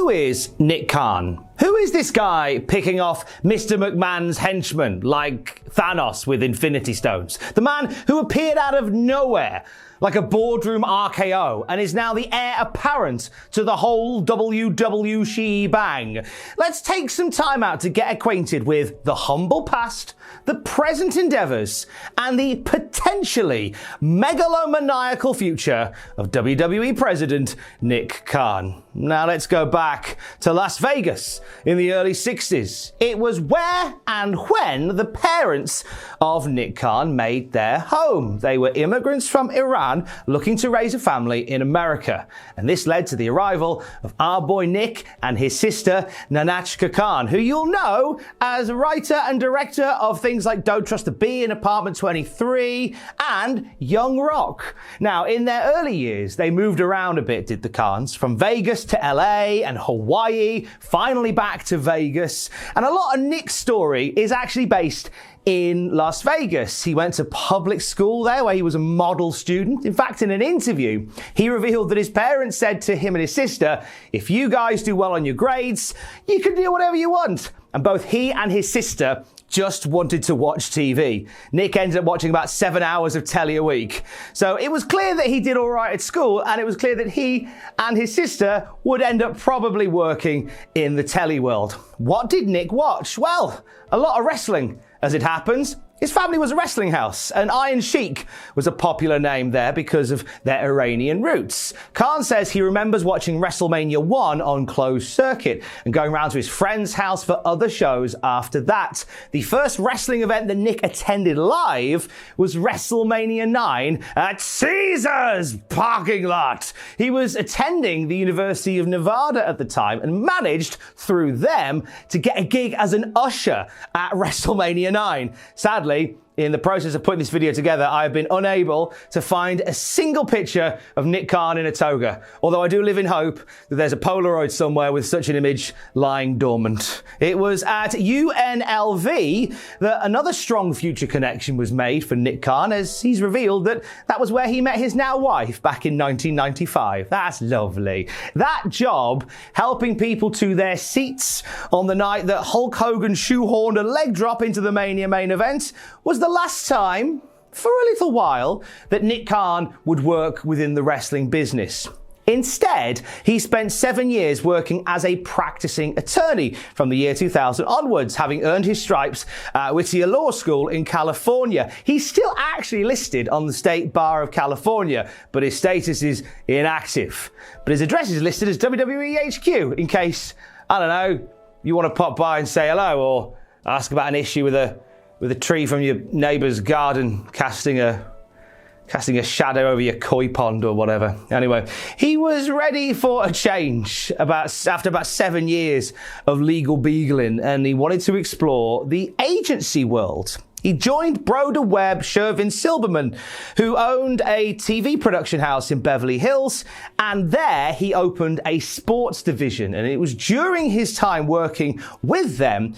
Who is Nick Khan? Who is this guy picking off Mr. McMahon's henchmen like Thanos with Infinity Stones? The man who appeared out of nowhere like a boardroom RKO and is now the heir apparent to the whole WW shebang. Let's take some time out to get acquainted with the humble past, the present endeavors, and the potentially megalomaniacal future of WWE President Nick Khan. Now let's go back to Las Vegas in the early 60s. It was where and when the parents of Nick Khan made their home. They were immigrants from Iran looking to raise a family in America. And this led to the arrival of our boy Nick and his sister Nanachka Khan, who you'll know as a writer and director of things like Don't Trust the Bee in Apartment 23 and Young Rock. Now, in their early years, they moved around a bit, did the Khans, from Vegas to LA and Hawaii, finally back to Vegas. And a lot of Nick's story is actually based in Las Vegas. He went to public school there where he was a model student. In fact, in an interview, he revealed that his parents said to him and his sister, if you guys do well on your grades, you can do whatever you want. And both he and his sister just wanted to watch TV. Nick ended up watching about 7 hours of telly a week. So it was clear that he did all right at school, and it was clear that he and his sister would end up probably working in the telly world. What did Nick watch? Well, a lot of wrestling, as it happens. His family was a wrestling house, and Iron Sheik was a popular name there because of their Iranian roots. Khan says he remembers watching WrestleMania 1 on closed circuit and going around to his friend's house for other shows after that. The first wrestling event that Nick attended live was WrestleMania 9 at Caesars parking lot. He was attending the University of Nevada at the time and managed, through them, to get a gig as an usher at WrestleMania 9. Sadly, in the process of putting this video together, I have been unable to find a single picture of Nick Khan in a toga, although I do live in hope that there's a Polaroid somewhere with such an image lying dormant. It was at UNLV that another strong future connection was made for Nick Khan, as he's revealed that that was where he met his now wife back in 1995. That's lovely. That job, helping people to their seats on the night that Hulk Hogan shoehorned a leg drop into the Mania main event, was the last time, for a little while, that Nick Khan would work within the wrestling business. Instead, he spent 7 years working as a practicing attorney from the year 2000 onwards, having earned his stripes at Whittier Law School in California. He's still actually listed on the State Bar of California, but his status is inactive. But his address is listed as WWE HQ, in case, I don't know, you want to pop by and say hello or ask about an issue with a tree from your neighbour's garden casting a shadow over your koi pond or whatever. Anyway, he was ready for a change after about 7 years of legal beagling, and he wanted to explore the agency world. He joined Broder Webb Shervin Silberman, who owned a TV production house in Beverly Hills, and there he opened a sports division. And it was during his time working with them,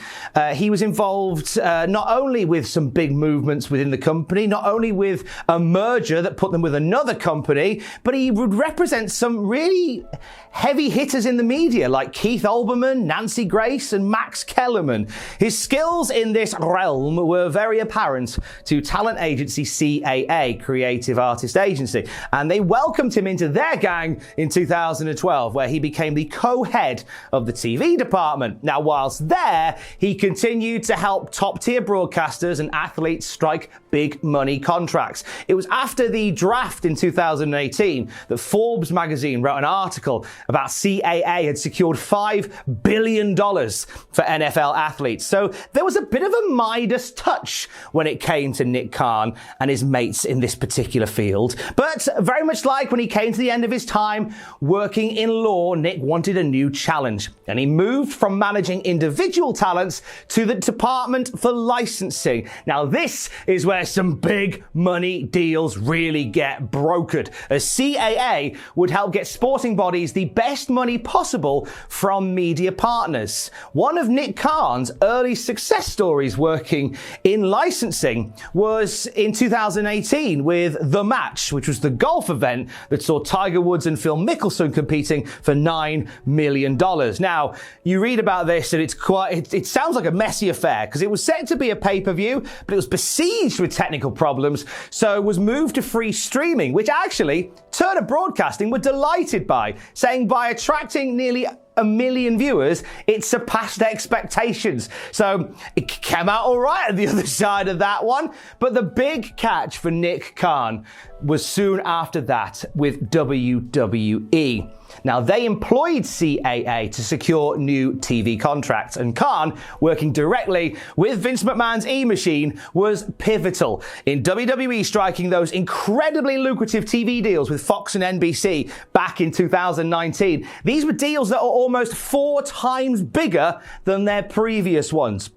he was involved not only with some big movements within the company, not only with a merger that put them with another company, but he would represent some really heavy hitters in the media like Keith Olbermann, Nancy Grace, and Max Kellerman. His skills in this realm were very apparent to talent agency CAA, Creative Artist Agency, and they welcomed him into their gang in 2012, where he became the co-head of the TV department. Now, whilst there, he continued to help top-tier broadcasters and athletes strike big money contracts. It was after the draft in 2018 that Forbes magazine wrote an article about CAA had secured $5 billion for NFL athletes. So there was a bit of a Midas touch when it came to Nick Khan and his mates in this particular field. But very much like when he came to the end of his time working in law, Nick wanted a new challenge. And he moved from managing individual talents to the Department for Licensing. Now this is where some big money deals really get brokered, as CAA would help get sporting bodies the best money possible from media partners. One of Nick Khan's early success stories working in licensing was in 2018 with The Match, which was the golf event that saw Tiger Woods and Phil Mickelson competing for $9 million. Now, you read about this and it sounds like a messy affair because it was set to be a pay-per-view, but it was besieged with technical problems, so it was moved to free streaming, which actually Turner Broadcasting were delighted by, saying by attracting nearly 1 million viewers, it surpassed expectations. So it came out all right on the other side of that one. But the big catch for Nick Khan was soon after that with WWE. Now, they employed CAA to secure new TV contracts, and Khan, working directly with Vince McMahon's E-Machine, was pivotal in WWE striking those incredibly lucrative TV deals with Fox and NBC back in 2019. These were deals that are almost 4 times bigger than their previous ones.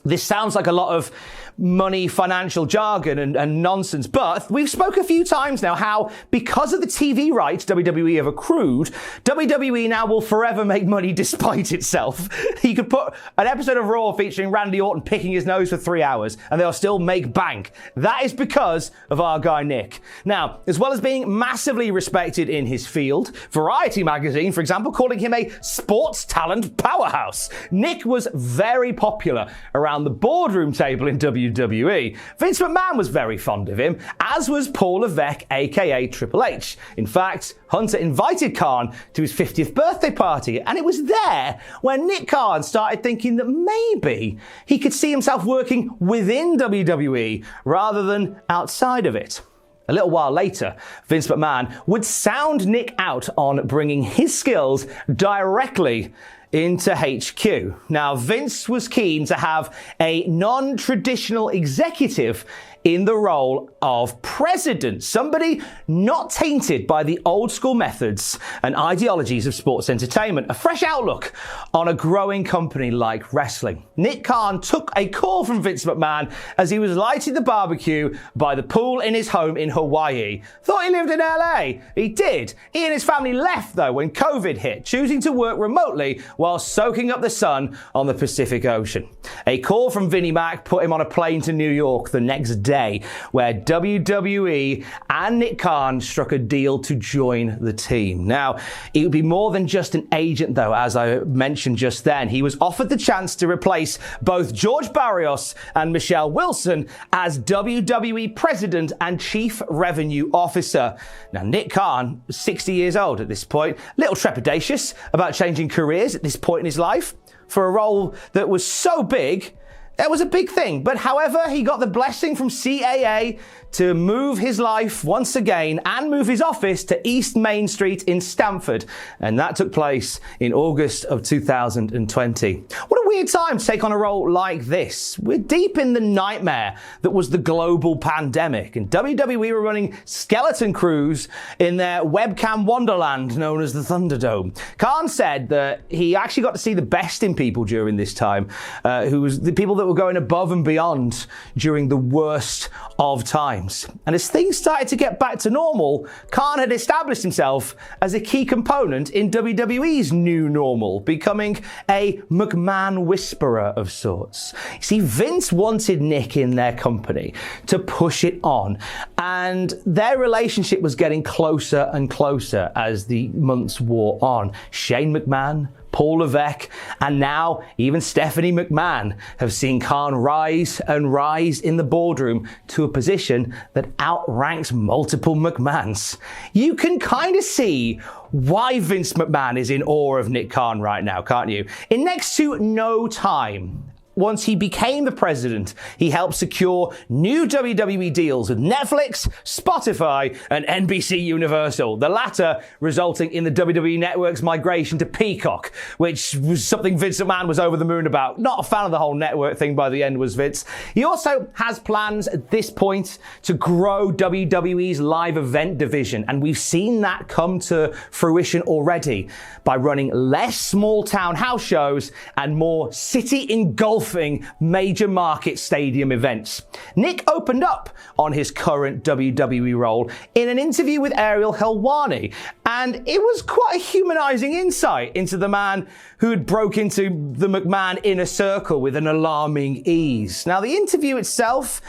This sounds like a lot of money, financial jargon and nonsense, but we've spoke a few times now how because of the TV rights WWE have accrued, WWE now will forever make money despite itself. You could put an episode of Raw featuring Randy Orton picking his nose for 3 hours and they'll still make bank. That is because of our guy Nick. Now, as well as being massively respected in his field, Variety magazine, for example, calling him a sports talent powerhouse, Nick was very popular around the boardroom table in WWE. Vince McMahon was very fond of him, as was Paul Levesque, aka Triple H. In fact, Hunter invited Khan to his 50th birthday party, and it was there when Nick Khan started thinking that maybe he could see himself working within WWE rather than outside of it. A little while later, Vince McMahon would sound Nick out on bringing his skills directly into HQ. Now, Vince was keen to have a non-traditional executive in the role of president, somebody not tainted by the old school methods and ideologies of sports entertainment, a fresh outlook on a growing company like wrestling. Nick Khan took a call from Vince McMahon as he was lighting the barbecue by the pool in his home in Hawaii. Thought he lived in LA. He did. He and his family left though when COVID hit, choosing to work remotely while soaking up the sun on the Pacific Ocean. A call from Vinnie Mac put him on a plane to New York the next day, where WWE and Nick Khan struck a deal to join the team. Now, it would be more than just an agent though, as I mentioned just then. He was offered the chance to replace both George Barrios and Michelle Wilson as WWE President and Chief Revenue Officer. Now, Nick Khan was 60 years old at this point, a little trepidatious about changing careers at this point in his life for a role that was so big. That was a big thing, but however, he got the blessing from CAA to move his life once again and move his office to East Main Street in Stamford, and that took place in August of 2020. What a weird time to take on a role like this. We're deep in the nightmare that was the global pandemic, and WWE were running skeleton crews in their webcam wonderland known as the Thunderdome. Khan said that he actually got to see the best in people during this time, who was the people that were going above and beyond during the worst of times. And as things started to get back to normal, Khan had established himself as a key component in WWE's new normal, becoming a McMahon whisperer of sorts. You see, Vince wanted Nick in their company to push it on, and their relationship was getting closer and closer as the months wore on. Shane McMahon, Paul Levesque, and now even Stephanie McMahon have seen Khan rise and rise in the boardroom to a position that outranks multiple McMahons. You can kind of see why Vince McMahon is in awe of Nick Khan right now, can't you? In next to no time, once he became the president, he helped secure new WWE deals with Netflix, Spotify, and NBC Universal, the latter resulting in the WWE Network's migration to Peacock, which was something Vince McMahon was over the moon about. Not a fan of the whole network thing by the end was Vince. He also has plans at this point to grow WWE's live event division, and we've seen that come to fruition already by running less small town house shows and more city engulfing engulfing major market stadium events. Nick opened up on his current WWE role in an interview with Ariel Helwani, and it was quite a humanizing insight into the man who had broke into the McMahon inner circle with an alarming ease. Now, the interview itself,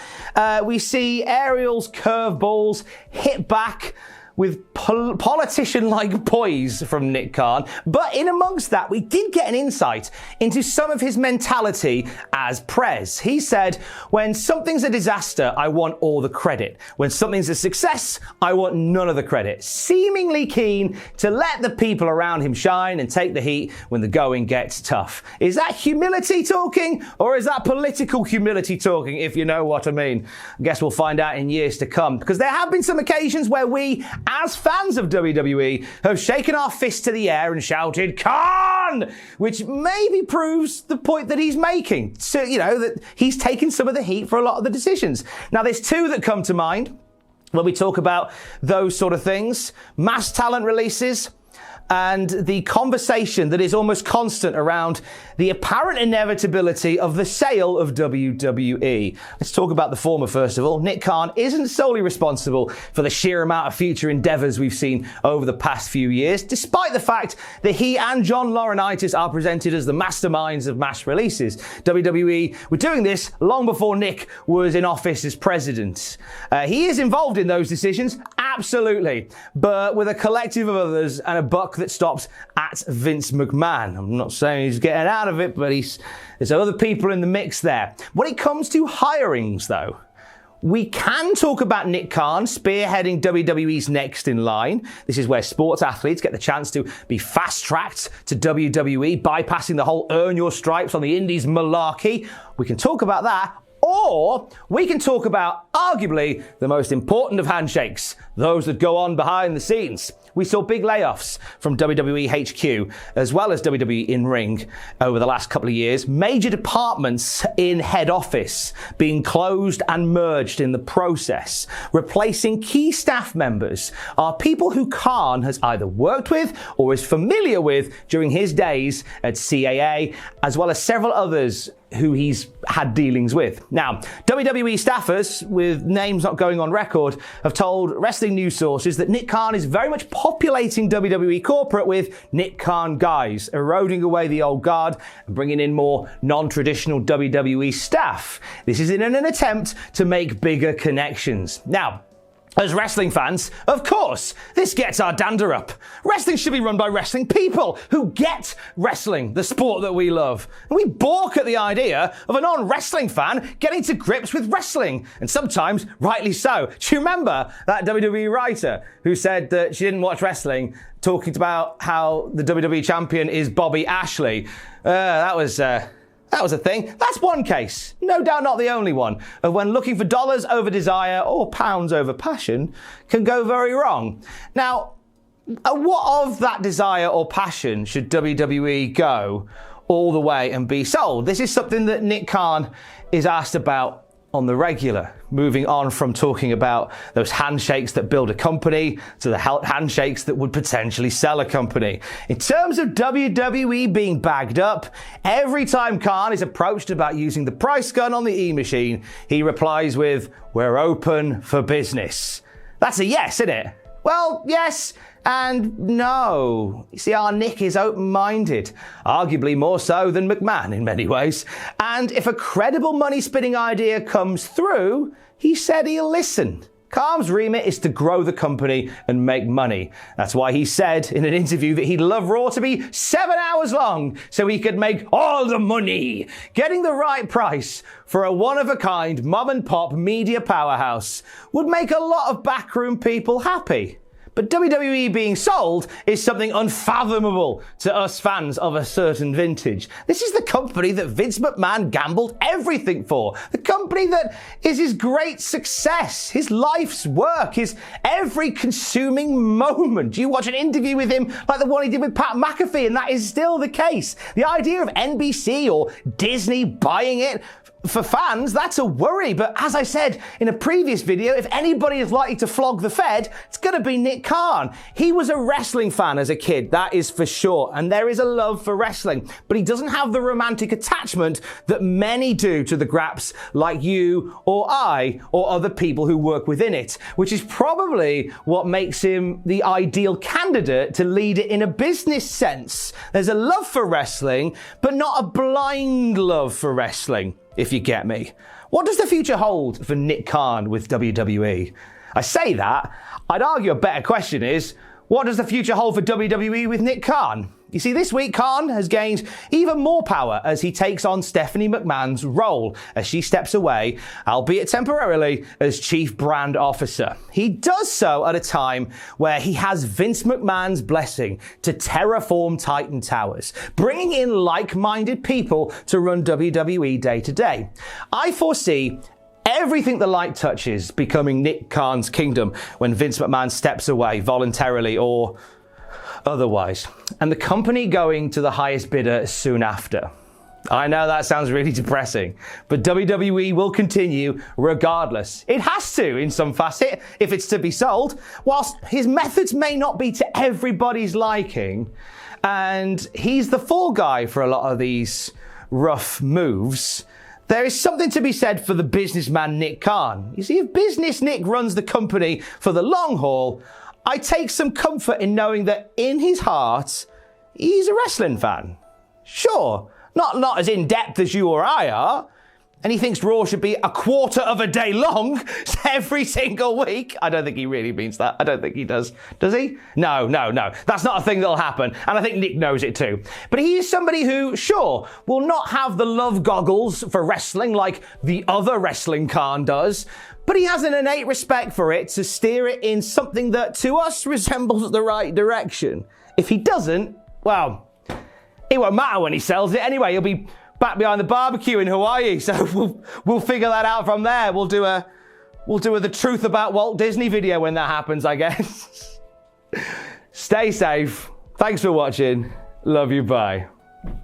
we see Ariel's curveballs hit back with politician-like poise from Nick Khan. But in amongst that, we did get an insight into some of his mentality as Prez. He said, when something's a disaster, I want all the credit. When something's a success, I want none of the credit. Seemingly keen to let the people around him shine and take the heat when the going gets tough. Is that humility talking, or is that political humility talking, if you know what I mean? I guess we'll find out in years to come, because there have been some occasions where we, as fans of WWE, have shaken our fists to the air and shouted, Khan! Which maybe proves the point that he's making. So, that he's taken some of the heat for a lot of the decisions. Now, there's two that come to mind when we talk about those sort of things. Mass talent releases, and the conversation that is almost constant around the apparent inevitability of the sale of WWE. Let's talk about the former first of all. Nick Khan isn't solely responsible for the sheer amount of future endeavors we've seen over the past few years, despite the fact that he and John Laurinaitis are presented as the masterminds of mass releases. WWE were doing this long before Nick was in office as president. He is involved in those decisions, absolutely, but with a collective of others and a buck that stops at Vince McMahon. I'm not saying he's getting out of it, but there's other people in the mix there. When it comes to hirings, though, we can talk about Nick Khan spearheading WWE's Next in Line. This is where sports athletes get the chance to be fast-tracked to WWE, bypassing the whole earn your stripes on the indies malarkey. We can talk about that. Or we can talk about arguably the most important of handshakes, those that go on behind the scenes. We saw big layoffs from WWE HQ as well as WWE in-ring over the last couple of years. Major departments in head office being closed and merged in the process. Replacing key staff members are people who Khan has either worked with or is familiar with during his days at CAA, as well as several others who he's had dealings with. Now, WWE staffers, with names not going on record, have told wrestling news sources that Nick Khan is very much populating WWE corporate with Nick Khan guys, eroding away the old guard and bringing in more non-traditional WWE staff. This is in an attempt to make bigger connections. Now, as wrestling fans, of course, this gets our dander up. Wrestling should be run by wrestling people who get wrestling, the sport that we love. And we balk at the idea of a non-wrestling fan getting to grips with wrestling, and sometimes rightly so. Do you remember that WWE writer who said that she didn't watch wrestling, talking about how the WWE champion is Bobby Ashley? That was a thing. That's one case, no doubt not the only one, of when looking for dollars over desire or pounds over passion can go very wrong. Now, what of that desire or passion should WWE go all the way and be sold? This is something that Nick Khan is asked about on the regular, moving on from talking about those handshakes that build a company to the handshakes that would potentially sell a company. In terms of WWE being bagged up, every time Khan is approached about using the price gun on the E-machine, he replies with, "We're open for business." That's a yes, isn't it? Well, yes and no. You see, our Nick is open-minded, arguably more so than McMahon in many ways. And if a credible money-spinning idea comes through, he said he'll listen. Khan's remit is to grow the company and make money. That's why he said in an interview that he'd love Raw to be 7 hours long so he could make all the money. Getting the right price for a one-of-a-kind mom-and-pop media powerhouse would make a lot of backroom people happy. But WWE being sold is something unfathomable to us fans of a certain vintage. This is the company that Vince McMahon gambled everything for. The company that is his great success, his life's work, his every consuming moment. You watch an interview with him like the one he did with Pat McAfee, and that is still the case. The idea of NBC or Disney buying it for fans, that's a worry. But as I said in a previous video, if anybody is likely to flog the Fed, it's going to be Nick Khan. He was a wrestling fan as a kid, that is for sure. And there is a love for wrestling. But he doesn't have the romantic attachment that many do to the graps like you or I or other people who work within it, which is probably what makes him the ideal candidate to lead it in a business sense. There's a love for wrestling, but not a blind love for wrestling, if you get me. What does the future hold for Nick Khan with WWE? I say that. I'd argue a better question is, what does the future hold for WWE with Nick Khan? You see, this week Khan has gained even more power as he takes on Stephanie McMahon's role as she steps away, albeit temporarily, as Chief Brand Officer. He does so at a time where he has Vince McMahon's blessing to terraform Titan Towers, bringing in like-minded people to run WWE day to day. I foresee everything the light touches becoming Nick Khan's kingdom when Vince McMahon steps away voluntarily or otherwise, and the company going to the highest bidder soon after. I know that sounds really depressing, but WWE will continue regardless. It has to in some facet if it's to be sold. Whilst his methods may not be to everybody's liking, and he's the fall guy for a lot of these rough moves, there is something to be said for the businessman Nick Khan. You see, if Business Nick runs the company for the long haul, I take some comfort in knowing that in his heart, he's a wrestling fan. Sure, not as in-depth as you or I are, and he thinks Raw should be a quarter of a day long every single week. I don't think he really means that. I don't think he does. Does he? No. That's not a thing that'll happen, and I think Nick knows it too. But he is somebody who, sure, will not have the love goggles for wrestling like the other wrestling Khan does, but he has an innate respect for it to steer it in something that to us resembles the right direction. If he doesn't, well, it won't matter when he sells it anyway. He'll be back behind the barbecue in Hawaii, so we'll figure that out from there. We'll do a the truth about Walt Disney video when that happens, I guess. Stay safe. Thanks for watching. Love you. Bye.